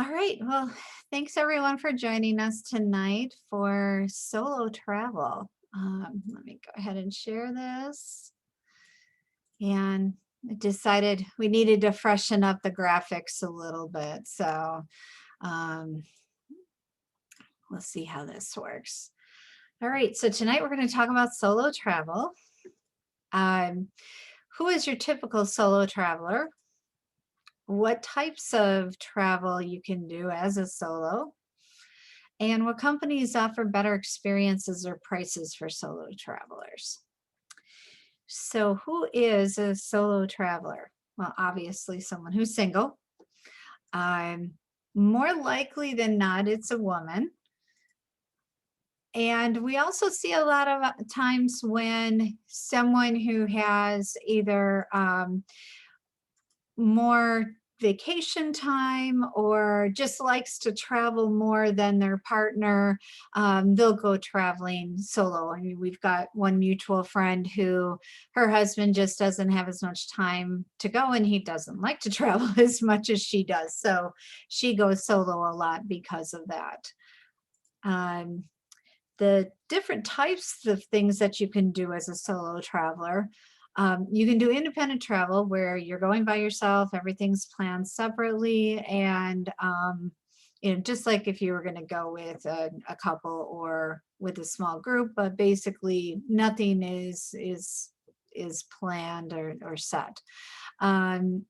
All right. Well, thanks everyone for joining us tonight for solo travel. Let me go ahead and share this. And I decided we needed to freshen up the graphics a little bit. So um, we'll see how this works. All right. So tonight we're going to talk about solo travel. Um, who is your typical solo traveler? What types of travel you can do as a solo? And what companies offer better experiences or prices for solo travelers? So, who is a solo traveler? Well, obviously, someone who's single. Um, More likely than not, it's a woman. And we also see a lot of times when someone who has either more vacation time or just likes to travel more than their partner, they'll go traveling solo. I mean, we've got one mutual friend who her husband just doesn't have as much time to go and he doesn't like to travel as much as she does. So she goes solo a lot because of that. Um, the different types of things that you can do as a solo traveler. You can do independent travel where you're going by yourself, everything's planned separately, and just like if you were going to go with a couple or with a small group, but basically nothing is planned or set. Um,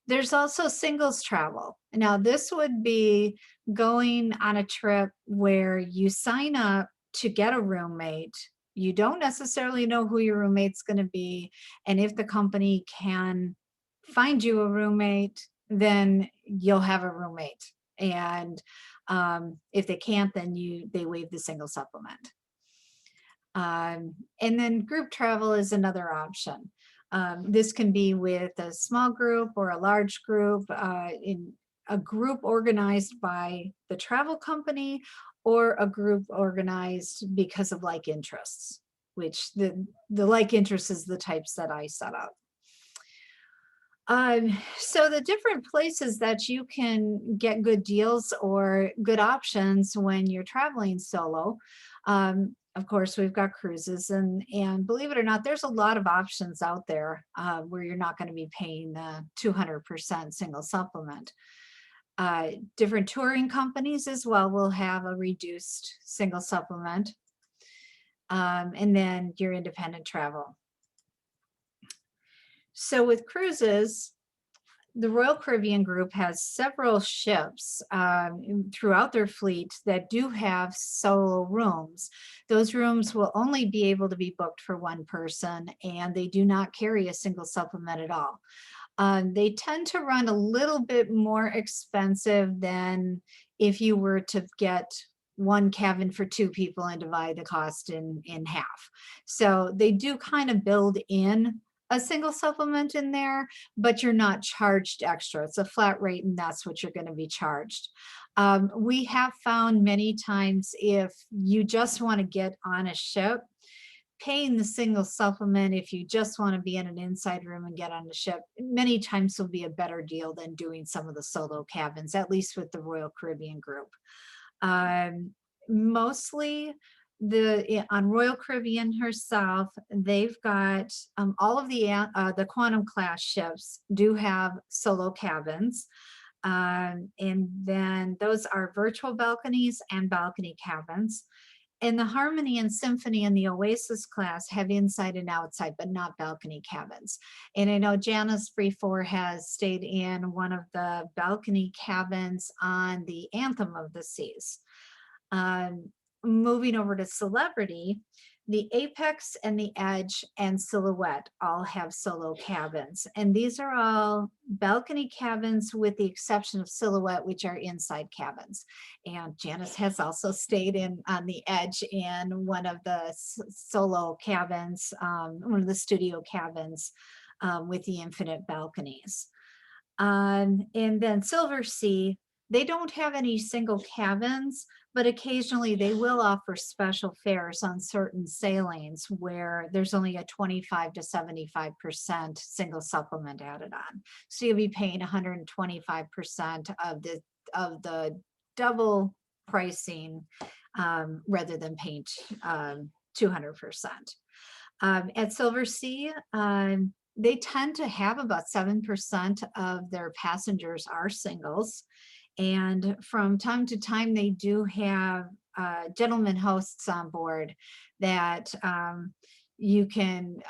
there's also singles travel. Now, this would be going on a trip where you sign up to get a roommate. You don't necessarily know who your roommate's going to be. And if the company can find you a roommate, then you'll have a roommate. And if they can't, then they waive the single supplement. And then group travel is another option. This can be with a small group or a large group, in a group organized by the travel company or a group organized because of like interests, which the like interests is the types that I set up. So the different places that you can get good deals or good options when you're traveling solo. Of course, we've got cruises, and believe it or not, there's a lot of options out there where you're not going to be paying the 200% single supplement. Different touring companies as well will have a reduced single supplement, and then your independent travel. So with cruises, the Royal Caribbean Group has several ships throughout their fleet that do have solo rooms. Those rooms will only be able to be booked for one person, and they do not carry a single supplement at all. They tend to run a little bit more expensive than if you were to get one cabin for two people and divide the cost in half. So they do kind of build in a single supplement in there, but you're not charged extra. It's a flat rate, and that's what you're going to be charged. We have found many times if you just want to get on a ship, paying the single supplement, if you just want to be in an inside room and get on the ship, many times will be a better deal than doing some of the solo cabins, at least with the Royal Caribbean Group. Mostly on Royal Caribbean herself, they've got all of the Quantum class ships do have solo cabins. And then those are virtual balconies and balcony cabins. And the Harmony and Symphony and the Oasis class have inside and outside, but not balcony cabins. And I know Janice Freefor has stayed in one of the balcony cabins on the Anthem of the Seas. Moving over to Celebrity, the Apex and the Edge and Silhouette all have solo cabins. And these are all balcony cabins with the exception of Silhouette, which are inside cabins. And Janice has also stayed in on the Edge in one of the solo cabins, one of the studio cabins with the infinite balconies. And then Silver Sea, they don't have any single cabins, but occasionally they will offer special fares on certain sailings where there's only a 25 to 75% single supplement added on. So you'll be paying 125% of the double pricing, rather than paying 200%. At Silver Sea, they tend to have about 7% of their passengers are singles. And from time to time, they do have gentlemen hosts on board that you can,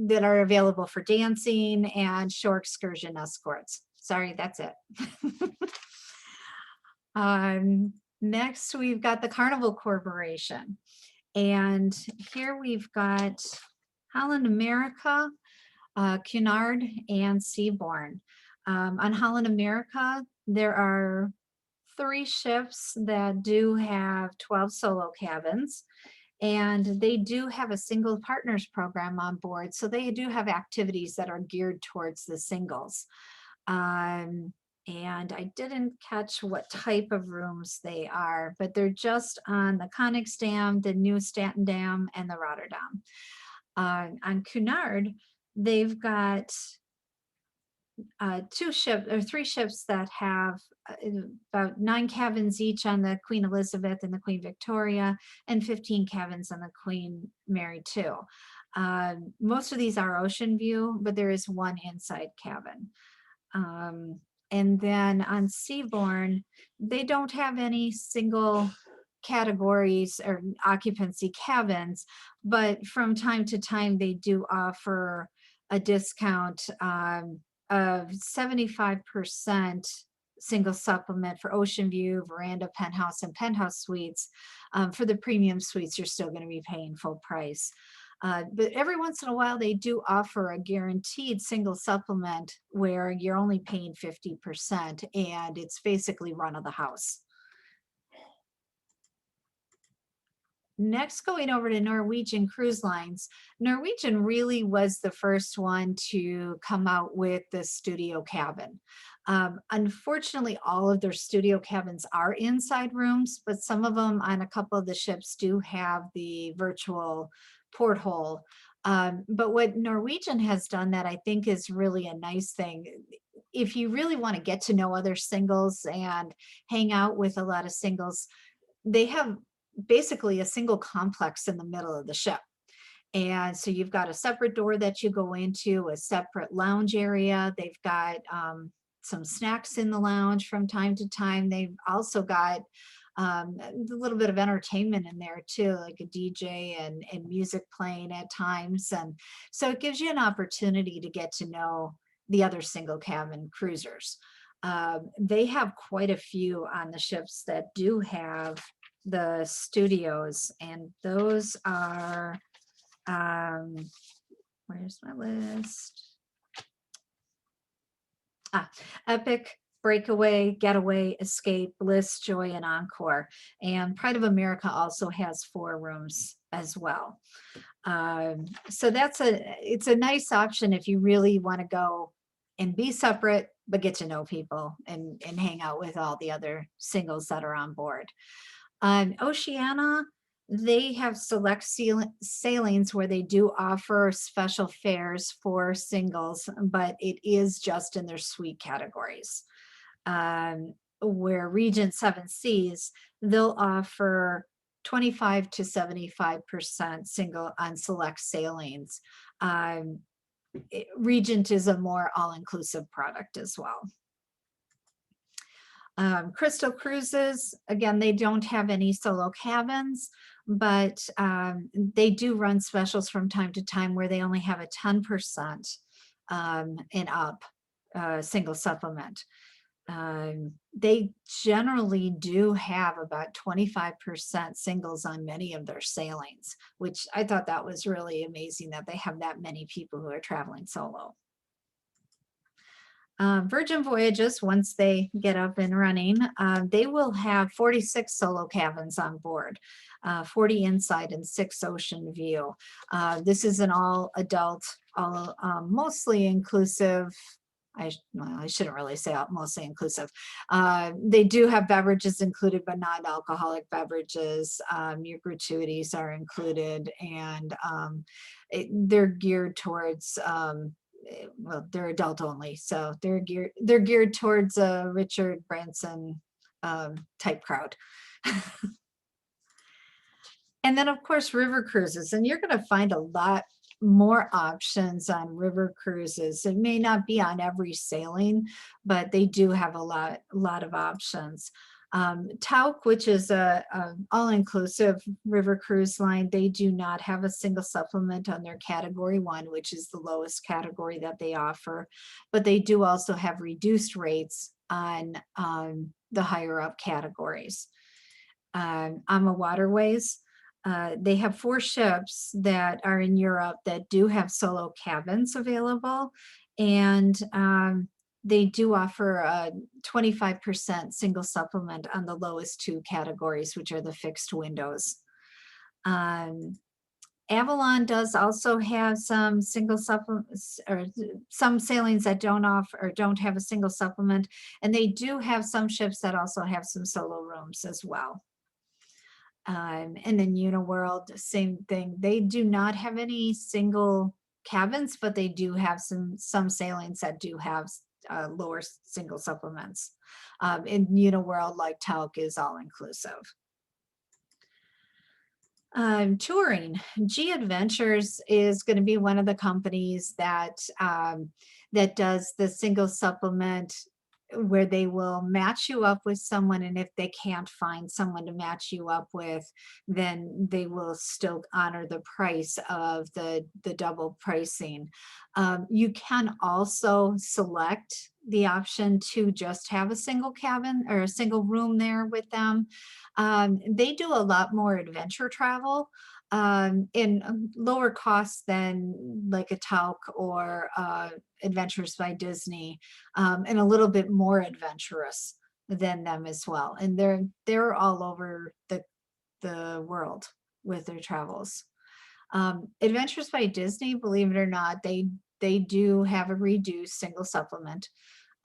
that are available for dancing and shore excursion escorts. Sorry, that's it. Next, we've got the Carnival Corporation. And here we've got Holland America, Cunard, and Seabourn. On Holland America, there are 3 ships that do have 12 solo cabins, and they do have a single partners program on board. So they do have activities that are geared towards the singles. And I didn't catch what type of rooms they are, but they're just on the Connex Dam, the New Stanton Dam, and the Rotterdam. On Cunard, they've got 3 ships that have about 9 cabins each on the Queen Elizabeth and the Queen Victoria, and 15 cabins on the Queen Mary too. Most of these are ocean view, but there is 1 inside cabin. And then on Seabourn, they don't have any single categories or occupancy cabins, but from time to time they do offer a discount of 75% single supplement for ocean view, veranda, penthouse, and penthouse suites. For the premium suites, you're still going to be paying full price. But every once in a while, they do offer a guaranteed single supplement where you're only paying 50%, and it's basically run of the house. Next, going over to Norwegian Cruise Lines. Norwegian really was the first one to come out with the studio cabin. Unfortunately, all of their studio cabins are inside rooms, but some of them on a couple of the ships do have the virtual porthole. But what Norwegian has done that I think is really a nice thing, if you really want to get to know other singles and hang out with a lot of singles, they have basically a single complex in the middle of the ship. And so you've got a separate door that you go into, a separate lounge area. They've got some snacks in the lounge from time to time. They've also got a little bit of entertainment in there too, like a DJ and music playing at times. And so it gives you an opportunity to get to know the other single cabin cruisers. They have quite a few on the ships that do have the studios, and those are, where's my list? Epic, Breakaway, Getaway, Escape, Bliss, Joy, and Encore. And Pride of America also has 4 rooms as well. So it's a nice option if you really want to go and be separate, but get to know people and hang out with all the other singles that are on board. Oceania, they have select sailings where they do offer special fares for singles, but it is just in their suite categories. Where Regent 7 Seas, they'll offer 25 to 75% single on select sailings. Regent is a more all-inclusive product as well. Crystal Cruises, again, they don't have any solo cabins, but they do run specials from time to time where they only have a 10% and up single supplement. They generally do have about 25% singles on many of their sailings, which I thought that was really amazing that they have that many people who are traveling solo. Virgin Voyages, once they get up and running, they will have 46 solo cabins on board, 40 inside and 6 ocean view. This is an all adult, all mostly inclusive. I shouldn't really say mostly inclusive. They do have beverages included, but not alcoholic beverages. Your gratuities are included, and they're geared towards well, they're adult only, so they're geared towards Richard Branson type crowd. And then, of course, river cruises, and you're going to find a lot more options on river cruises. It may not be on every sailing, but they do have a lot of options. ToaD, which is a all-inclusive river cruise line, they do not have a single supplement on their category 1, which is the lowest category that they offer, but they do also have reduced rates on the higher up categories. On the waterways, they have 4 ships that are in Europe that do have solo cabins available, and they do offer a 25% single supplement on the lowest 2 categories, which are the fixed windows. Avalon does also have some single supplements, or some sailings that don't offer or don't have a single supplement, and they do have some ships that also have some solo rooms as well. And then Uniworld, same thing. They do not have any single cabins, but they do have some sailings that do have lower single supplements. In Uniworld, like ToaD, is all inclusive. Touring, G Adventures is going to be one of the companies that that does the single supplement, where they will match you up with someone, and if they can't find someone to match you up with, then they will still honor the price of the double pricing. You can also select the option to just have a single cabin or a single room there with them. They do a lot more adventure travel in lower costs than like a ToaD or Adventures by Disney, and a little bit more adventurous than them as well. And they're all over the world with their travels. Adventures by Disney, believe it or not, they do have a reduced single supplement.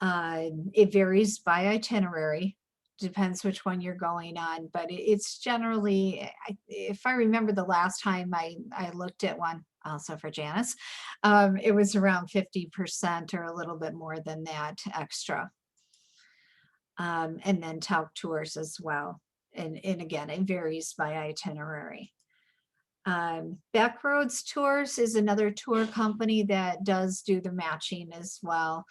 It varies by itinerary, depends which one you're going on, but it's generally, if I remember the last time I looked at one, also for Janice, it was around 50% or a little bit more than that extra. And then ToaD tours as well. And again, it varies by itinerary. Backroads Tours is another tour company that does do the matching as well.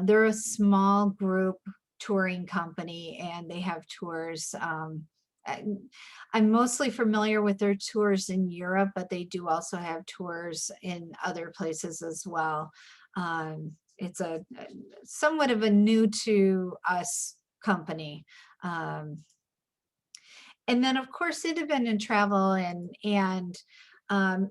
They're a small group touring company, and they have tours. I'm mostly familiar with their tours in Europe, but they do also have tours in other places as well. It's a somewhat of a new to us company. And then, of course, independent travel, and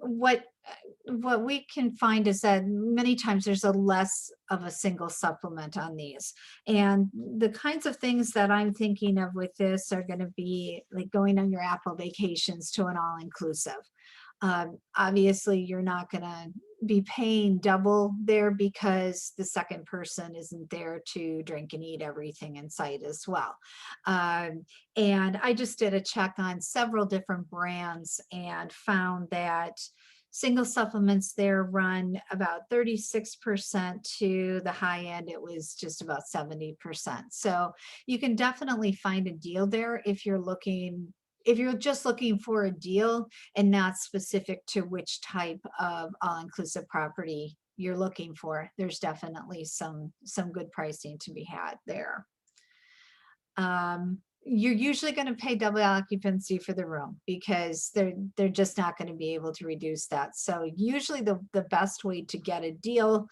what we can find is that many times there's a less of a single supplement on these. And the kinds of things that I'm thinking of with this are going to be like going on your Apple vacations to an all-inclusive. Obviously, you're not going to be paying double there because the second person isn't there to drink and eat everything in sight as well. And I just did a check on several different brands and found that single supplements there run about 36%, to the high end it was just about 70%. So you can definitely find a deal there if you're just looking for a deal and not specific to which type of all-inclusive property you're looking for. There's definitely some good pricing to be had there. You're usually going to pay double occupancy for the room because they're just not going to be able to reduce that. So usually the best way to get a deal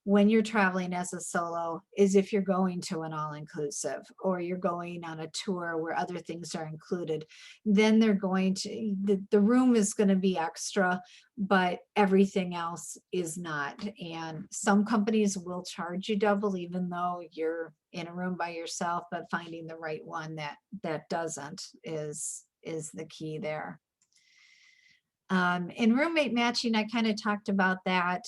when you're traveling as a solo is if you're going to an all-inclusive or you're going on a tour where other things are included. Then they're going to, the room is going to be extra, but everything else is not. And some companies will charge you double even though you're in a room by yourself, but finding the right one that doesn't is the key there. In roommate matching, I kind of talked about that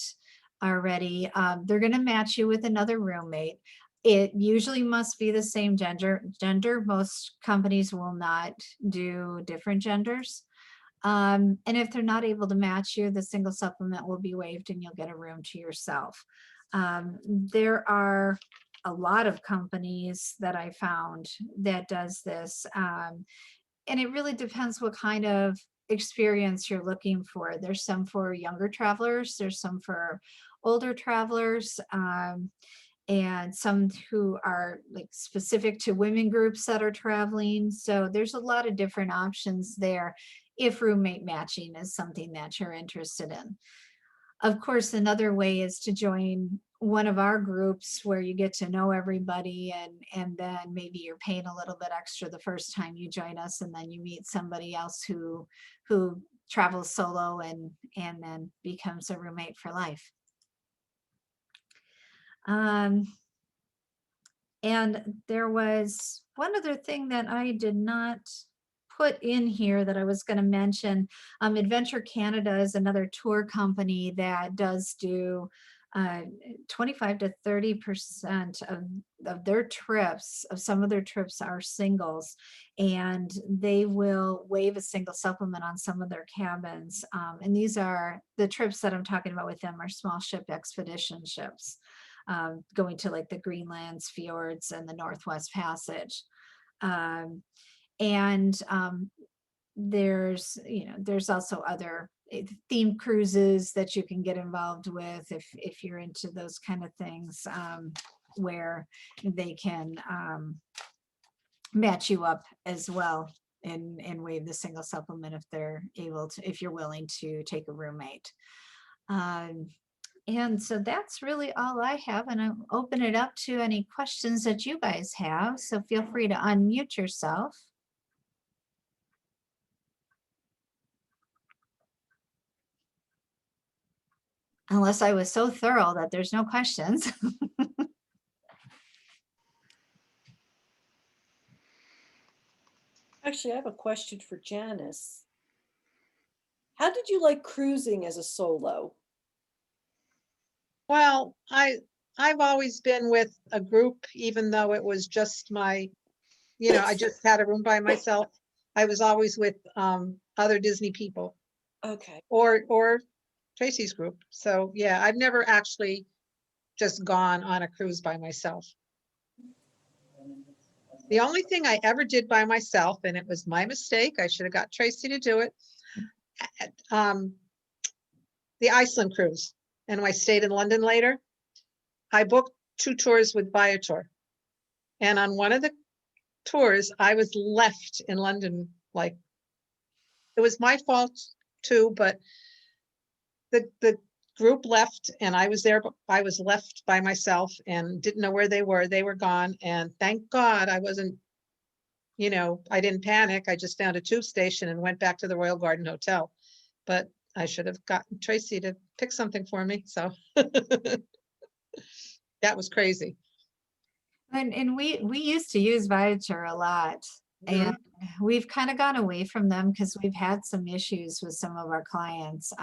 already. They're going to match you with another roommate. It usually must be the same gender. Most companies will not do different genders. And if they're not able to match you, the single supplement will be waived and you'll get a room to yourself. There are a lot of companies that I found that does this. And it really depends what kind of experience you're looking for. There's some for younger travelers, there's some for older travelers, and some who are like specific to women groups that are traveling. So there's a lot of different options there if roommate matching is something that you're interested in. Of course, another way is to join one of our groups where you get to know everybody, and then maybe you're paying a little bit extra the first time you join us, and then you meet somebody else who travels solo and then becomes a roommate for life. And there was one other thing that I did not put in here that I was going to mention. Adventure Canada is another tour company that does do 25 to 30% of their trips, of some of their trips are singles, and they will waive a single supplement on some of their cabins. And these are the trips that I'm talking about with them are small ship expedition ships. Going to like the Greenlands, fjords, and the Northwest Passage. And there's also other themed cruises that you can get involved with if you're into those kind of things, where they can match you up as well and waive the single supplement if they're able to, if you're willing to take a roommate. And so that's really all I have, and I'll open it up to any questions that you guys have. So feel free to unmute yourself. Unless I was so thorough that there's no questions. Actually, I have a question for Janice. How did you like cruising as a solo? Well, I've always been with a group, even though it was just my, I just had a room by myself. I was always with other Disney people Okay. or Tracy's group. So yeah, I've never actually just gone on a cruise by myself. The only thing I ever did by myself, and it was my mistake, I should have got Tracy to do it, the Iceland cruise. And I stayed in London later. I booked 2 tours with Viator. And on one of the tours, I was left in London. Like, it was my fault too, but the group left and I was there, but I was left by myself and didn't know where they were. They were gone. And thank God I wasn't, I didn't panic. I just found a tube station and went back to the Royal Garden Hotel. But I should have gotten Tracy to pick something for me. So that was crazy. And we used to use Viator a lot, and we've kind of gone away from them because we've had some issues with some of our clients.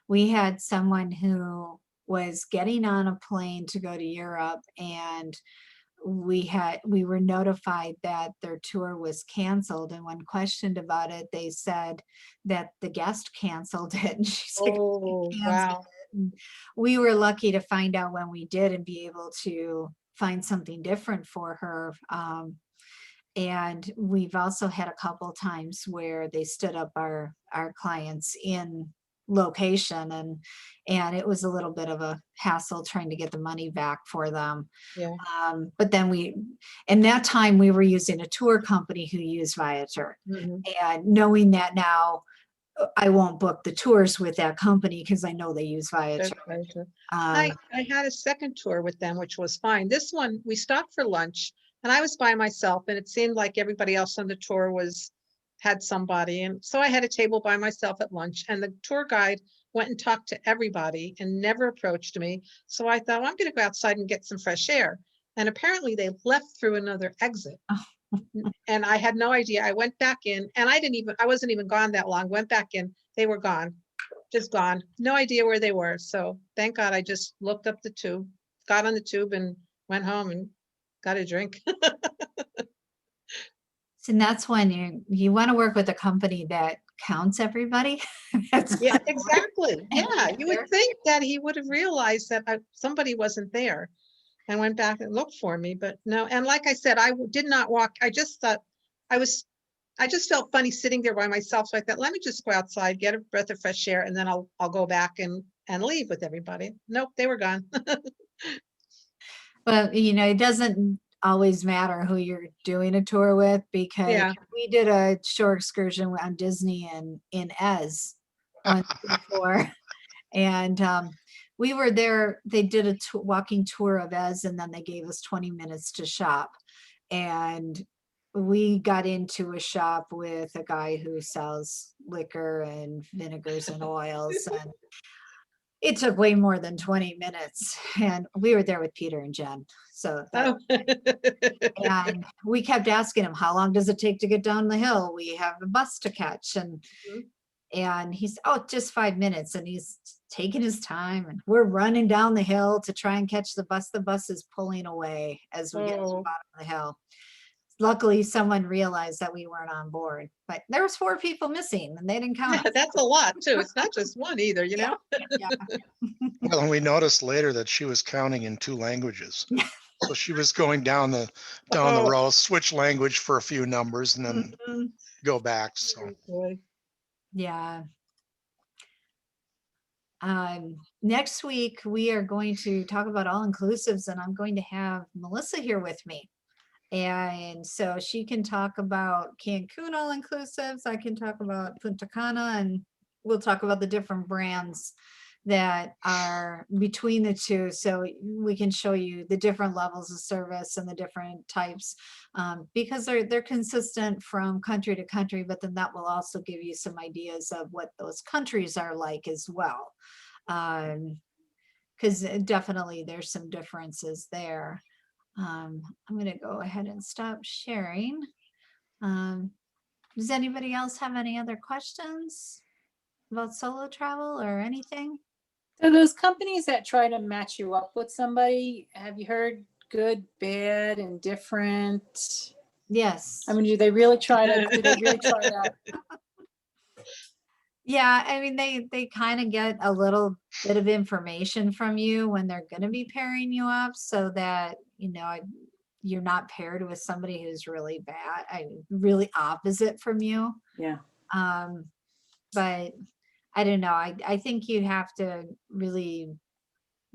We had someone who was getting on a plane to go to Europe, and we were notified that their tour was canceled, and when questioned about it, they said that the guest canceled it. And she's like, Oh, canceled wow. it. And we were lucky to find out when we did and be able to find something different for her. And we've also had a couple times where they stood up our clients in location, and it was a little bit of a hassle trying to get the money back for them. Yeah. But then in that time we were using a tour company who used Viator. And knowing that now, I won't book the tours with that company because I know they use Viator. I had a second tour with them, which was fine. This one, we stopped for lunch and I was by myself, and it seemed like everybody else on the tour had somebody. And so I had a table by myself at lunch, and the tour guide went and talked to everybody and never approached me. So I thought, well, I'm going to go outside and get some fresh air. And apparently they left through another exit. And I had no idea. I went back in, and I wasn't even gone that long. Went back in, they were gone, just gone. No idea where they were. So thank God I just looked up the tube, got on the tube and went home and got a drink. And that's when you want to work with a company that counts everybody. Yeah, exactly. Yeah, you would think that he would have realized that somebody wasn't there. and went back and looked for me, but no. And like I said, did not walk. I just thought I just felt funny sitting there by myself. So I thought, let me just go outside, get a breath of fresh air, and then I'll go back and leave with everybody. Nope, they were gone. But it doesn't always matter who you're doing a tour with, because Yeah. we did a short excursion on Disney in Ez once before. And we were there. They did a walking tour of Ez, and then they gave us 20 minutes to shop. And we got into a shop with a guy who sells liquor and vinegars and oils. And it took way more than 20 minutes. And we were there with Peter and Jen. So that, Oh. and we kept asking him, how long does it take to get down the hill? We have a bus to catch. And he's, oh, just 5 minutes. And he's taking his time, and we're running down the hill to try and catch the bus. The bus is pulling away as we get to the Oh. bottom of the hill. Luckily, someone realized that we weren't on board, but there was 4 people missing, and they didn't count us. That's a lot too. It's not just one either, you know? Yeah. Well, and we noticed later that she was counting in 2 languages. So she was going down the Oh. row, switch language for a few numbers and then Mhm. go back. So Oh, boy. Yeah. Next week, we are going to talk about all inclusives, and I'm going to have Melissa here with me. And so she can talk about Cancun all inclusives. I can talk about Punta Cana, and we'll talk about the different brands that are between the two. So we can show you the different levels of service and the different types, because they're consistent from country to country, but then that will also give you some ideas of what those countries are like as well. Because definitely there's some differences there. I'm going to go ahead and stop sharing. Does anybody else have any other questions about solo travel or anything? So those companies that try to match you up with somebody, have you heard good, bad, and different? Yes. I mean, do they really try to? Yeah, I mean, they kind of get a little bit of information from you when they're going to be pairing you up, so that you're not paired with somebody who's really bad, really opposite from you. Yeah. But I don't know. I think you have to really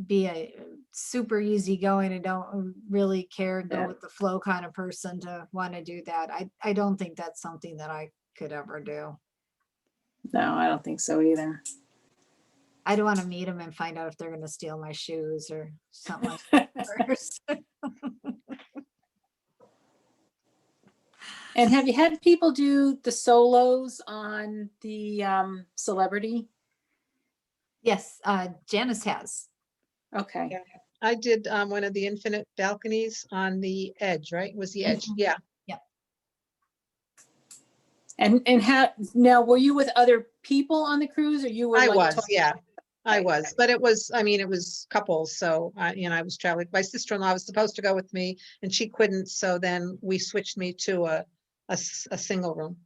be a super easygoing and don't really care and go Yeah. with the flow kind of person to want to do that. I don't think that's something that I could ever do. No, I don't think so either. I don't want to meet them and find out if they're going to steal my shoes or something like that first. And have you had people do the solos on the Celebrity? Yes, Janice has. Okay. Yeah. I did one of the infinite balconies on the Edge, right? Was the Edge? Mhm. Yeah. And how now? Were you with other people on the cruise, or you were? I like was, totally- yeah. I Right. was, but it was couples. So I was traveling. My sister-in-law was supposed to go with me and she couldn't. So then we switched me to a single room.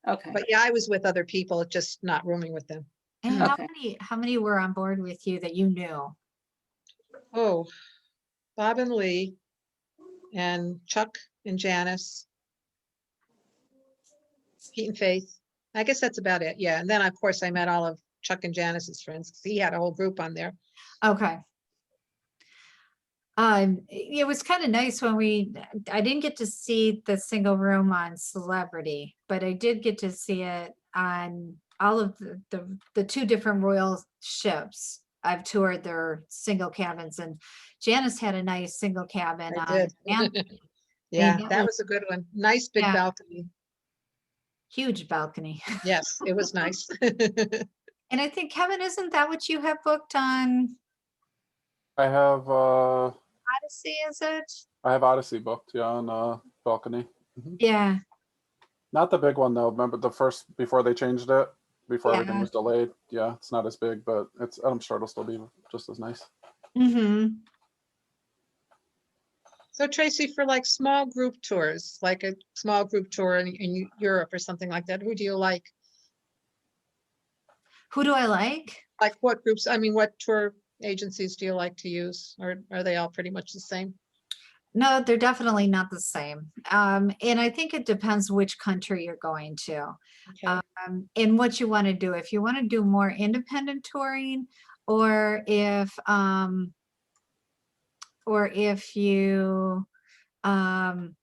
Okay. But yeah, I was with other people, just not rooming with them. And Okay. how many were on board with you that you knew? Oh, Bob and Lee and Chuck and Janice, Pete and Faith. I guess that's about it. Yeah. And then of course I met all of Chuck and Janice's friends, 'cause he had a whole group on there. Okay. It was kind of nice when I didn't get to see the single room on Celebrity, but I did get to see it on all of the 2 different royal ships. I've toured their single cabins, and Janice had a nice single cabin I on did. Anthony. Yeah, that that was- was a good one. Nice big Yeah. balcony. Huge balcony. Yes, it was nice. And I think, Kevin, isn't that what you have booked on I have Odyssey, is it? Odyssey booked, yeah, on balcony. Yeah. Not the big one though. Remember the first before they changed it, before everything Yeah. was delayed. Yeah, it's not as big, but I'm sure it'll still be just as nice. Mm-hmm. So Tracy, for like small group tours, like a small group tour in Europe or something like that, who do you like? Who do I like? Like what groups? I mean, what tour agencies do you like to use, or are they all pretty much the same? No, they're definitely not the same. And I think it depends which country you're going to. Okay. And what you want to do. If you want to do more independent touring, or if you um,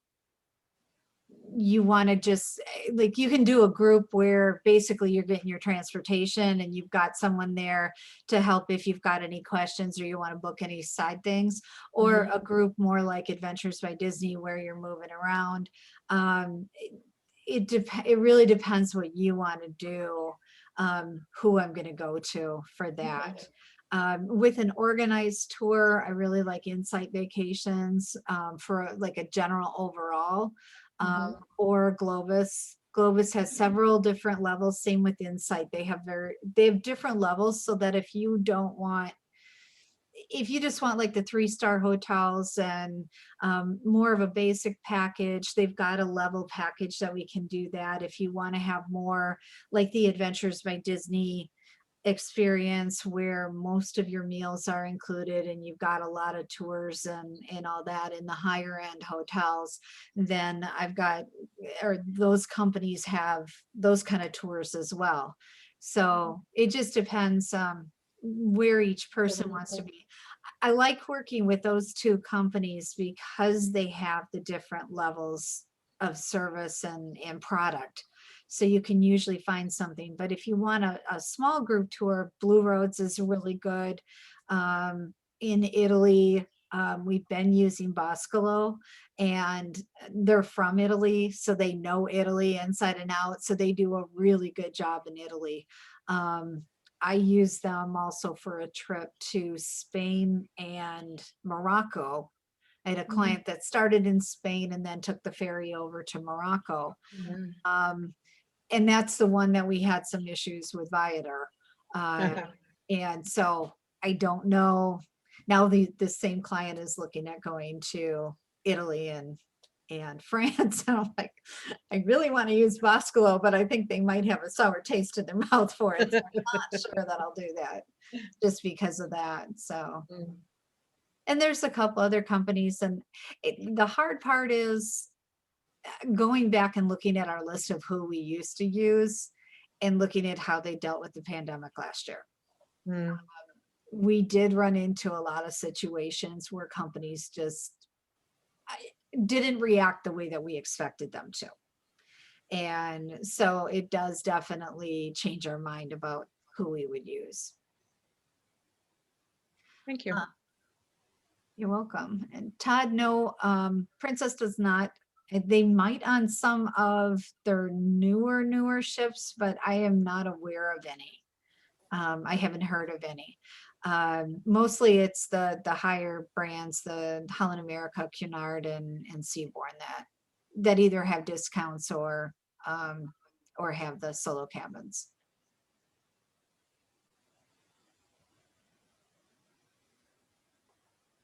you want to just like, you can do a group where basically you're getting your transportation and you've got someone there to help if you've got any questions or you want to book any side things, or a group more like Adventures by Disney where you're moving around. It really depends what you want to do, who I'm going to go to for that. With an organized tour, I really like Insight Vacations, for like a general overall, or Globus. Globus has several different levels. Same with Insight. They have different levels, so that if you just want like the 3-star hotels and more of a basic package, they've got a level package that we can do that. If you want to have more like the Adventures by Disney experience where most of your meals are included and you've got a lot of tours and all that in the higher end hotels, then those companies have those kind of tours as well. So it just depends where each person wants to be. I like working with those two companies because they have the different levels of service and product. So you can usually find something. But if you want a small group tour, Blue Roads is really good. In Italy, we've been using Boscolo, and they're from Italy, so they know Italy inside and out. So they do a really good job in Italy. I use them also for a trip to Spain and Morocco. I had a client that started in Spain and then took the ferry over to Morocco. And that's the one that we had some issues with Viator. And so I don't know. Now the same client is looking at going to Italy and France. And I'm like, I really want to use Boscolo, but I think they might have a sour taste in their mouth for it. So I'm not sure that I'll do that just because of that. So, and there's a couple other companies, and the hard part is going back and looking at our list of who we used to use and looking at how they dealt with the pandemic last year. We did run into a lot of situations where companies just didn't react the way that we expected them to. And so it does definitely change our mind about who we would use. Thank you. You're welcome. And ToaD, no, Princess does not. They might on some of their newer ships, but I am not aware of any. I haven't heard of any. Mostly it's the higher brands, the Holland America, Cunard, and Seabourn that either have discounts or have the solo cabins.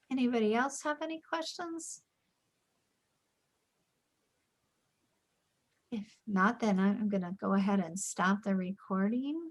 Anybody else have any questions? If not, then I'm going to go ahead and stop the recording.